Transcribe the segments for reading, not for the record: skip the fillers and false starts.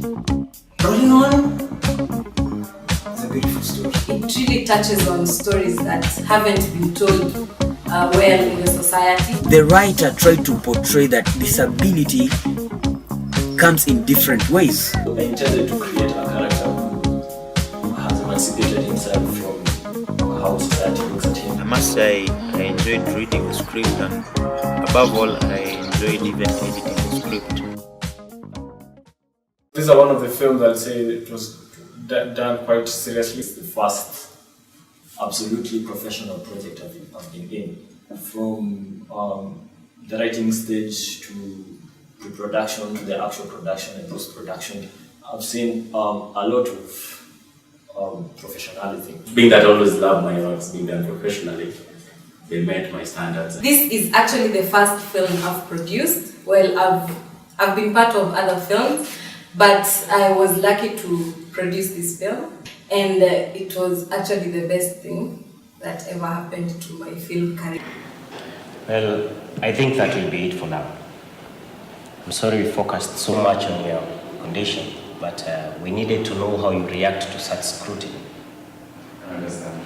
Rollin On is a beautiful story. It really touches on stories that haven't been told well in the society. The writer tried to portray that disability comes in different ways. I intended to create a character who has emancipated himself from how society looks at him. I must say I enjoyed reading the script, and above all I enjoyed even editing the script. These are one of the films I'll say it was done quite seriously. It's the first absolutely professional project I've been in. From the writing stage to pre-production to the actual production and post-production, I've seen a lot of professionalism. Being that I always love my works being done professionally, they met my standards. This is actually the first film I've produced. Well, I've been part of other films, but I was lucky to produce this film, and it was actually the best thing that ever happened to my film career. Well, I think that will be it for now. I'm sorry we focused so much on your condition, but we needed to know how you react to such scrutiny. I understand.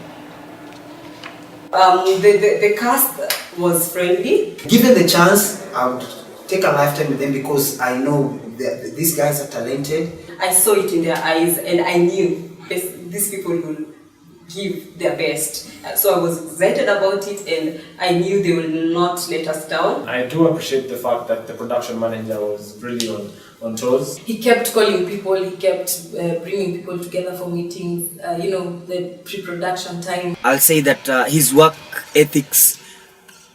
The cast was friendly. Given the chance, I would take a lifetime with them because I know that these guys are talented. I saw it in their eyes and I knew these people will give their best. So I was excited about it and I knew they will not let us down. I do appreciate the fact that the production manager was really on toes. He kept calling people, he kept bringing people together for meetings, the pre-production time. I'll say that his work ethics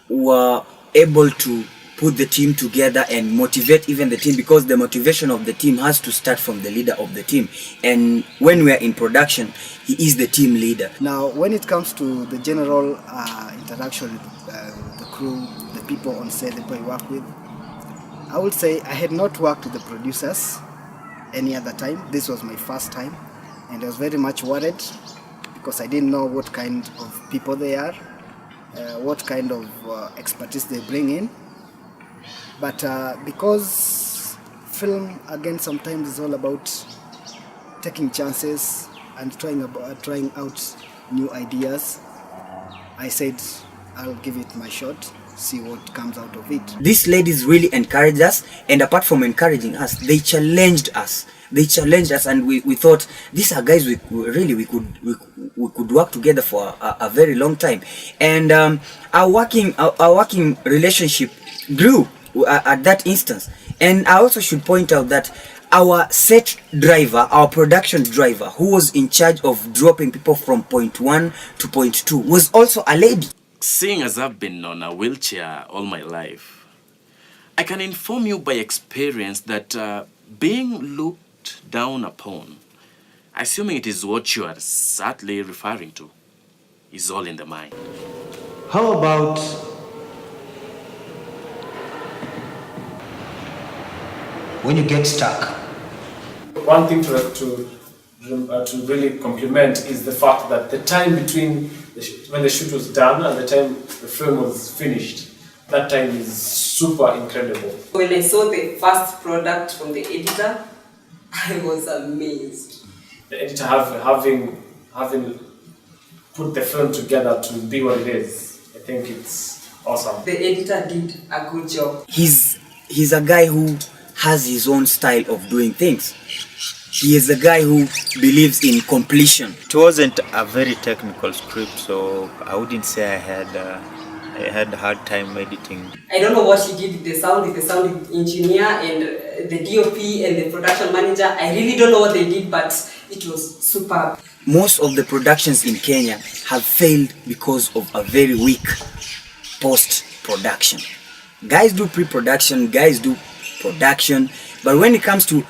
were able to put the team together and motivate even the team, because the motivation of the team has to start from the leader of the team. And when we are in production, he is the team leader. Now, when it comes to the general interaction with the crew, the people on set, the people I work with, I would say I had not worked with the producers any other time. This was my first time, and I was very much worried because I didn't know what kind of people they are, what kind of expertise they bring in. But because film, again, sometimes is all about taking chances and trying out new ideas, I said I'll give it my shot, see what comes out of it. These ladies really encouraged us, and apart from encouraging us, they challenged us. And we thought these are guys we could work together for a very long time. And our working relationship grew at that instance. And I also should point out that our set driver, our production driver, who was in charge of dropping people from point 1 to point 2, was also a lady. Seeing as I've been on a wheelchair all my life, I can inform you by experience that being looked down upon, assuming it is what you are sadly referring to, is all in the mind. How about when you get stuck? One thing to really compliment is the fact that the time between when the shoot was done and the time the film was finished, that time is super incredible. When I saw the first product from the editor, I was amazed. The editor having put the film together to be what it is, I think it's awesome. The editor did a good job. He's a guy who has his own style of doing things. He is a guy who believes in completion. It wasn't a very technical script, so I wouldn't say I had a hard time editing. I don't know what he did with the sound engineer and the DOP and the production manager. I really don't know what they did, but it was superb. Most of the productions in Kenya have failed because of a very weak post-production. Guys do pre-production, guys do production, but when it comes to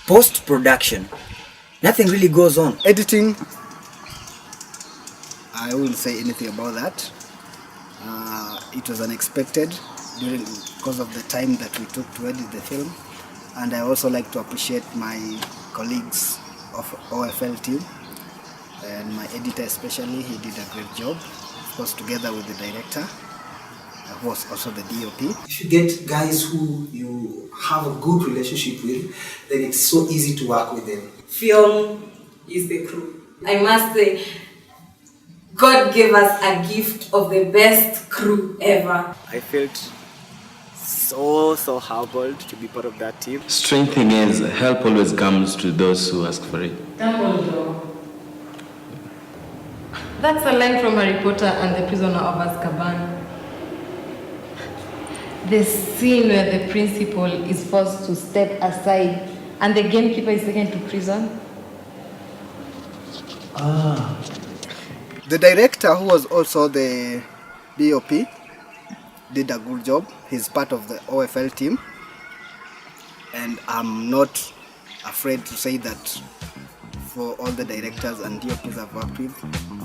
post-production, nothing really goes on. Editing, I wouldn't say anything about that. It was unexpected because of the time that we took to edit the film, and I also like to appreciate my colleagues of OFL team and my editor especially. He did a great job, of course, together with the director, who was also the DOP. If you get guys who you have a good relationship with, then it's so easy to work with them. Film is the crew. I must say, God gave us a gift of the best crew ever. I felt so humbled to be part of that team. Strange thing is, help always comes to those who ask for it. Dumbledore. That's a line from Harry Potter and the Prisoner of Azkaban. The scene where the principal is forced to step aside and the gamekeeper is taken to prison. The director, who was also the DOP, did a good job. He's part of the OFL team. And I'm not afraid to say that for all the directors and DOPs I've worked with,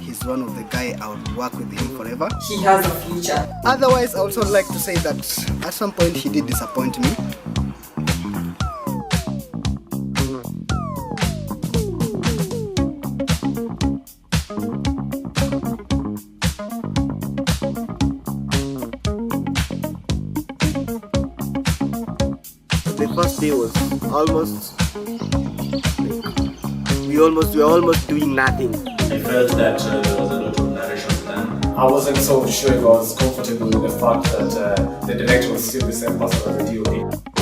he's one of the guys I would work with him forever. He has a future. Otherwise, I also like to say that at some point he did disappoint me. The first day was we were almost doing nothing. I felt that there was a lot of narration done. I wasn't so sure if I was comfortable with the fact that the director was still the same person as the DOP.